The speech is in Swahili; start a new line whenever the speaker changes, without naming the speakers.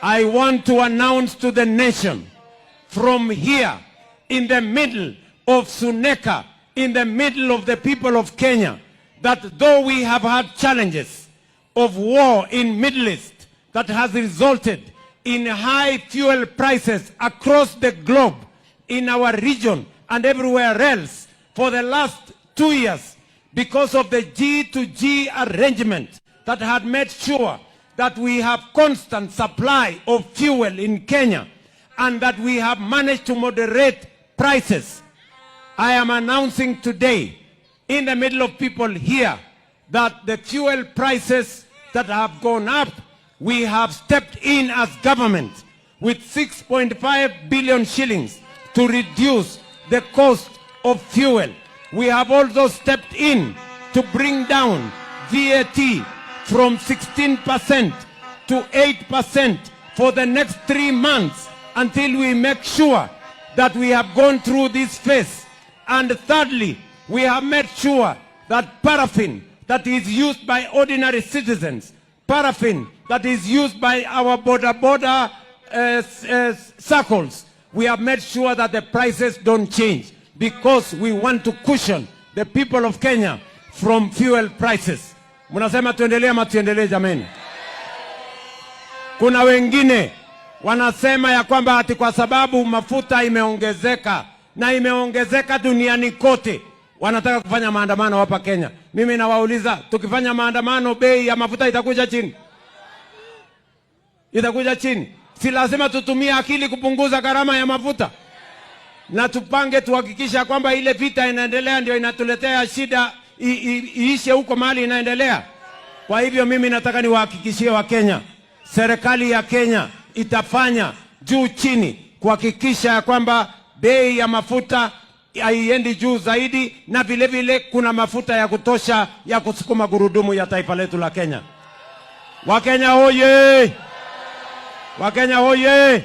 I want to announce to the nation from here in the middle of Suneka, in the middle of the people of Kenya, that though we have had challenges of war in Middle East that has resulted in high fuel prices across the globe, in our region and everywhere else for the last 2 years, because of the G2G arrangement that had made sure that we have constant supply of fuel in Kenya and that we have managed to moderate prices. I am announcing today, in the middle of people here, that the fuel prices that have gone up, we have stepped in as government with 6.5 billion shillings to reduce the cost of fuel. We have also stepped in to bring down VAT from 16% to 8% for the next 3 months until we make sure that we have gone through this phase. And thirdly, we have made sure that paraffin that is used by ordinary citizens, paraffin that is used by our border circles, we have made sure that the prices don't change because we want to cushion the people of Kenya from fuel prices. Munasema tuendelee ama tuendelee jameni? Kuna wengine wanasema ya kwamba ati kwa sababu mafuta imeongezeka na imeongezeka duniani kote, wanataka kufanya maandamano hapa Kenya. Mimi nawauliza, tukifanya maandamano bei ya mafuta itakuja chini? Itakuja chini? Si lazima tutumie akili kupunguza gharama ya mafuta? Na tupange tuhakikisha kwamba ile vita inaendelea ndio inatuletea shida iishe huko mahali inaendelea. Kwa hivyo mimi nataka niwahakikishie wa Kenya, serikali ya Kenya itafanya juu chini kuhakikisha kwamba bei ya mafuta haiendi juu zaidi, na vile vile kuna mafuta ya kutosha ya kusukuma gurudumu ya taifa letu la Kenya. Wakenya hoye! Wakenya hoye!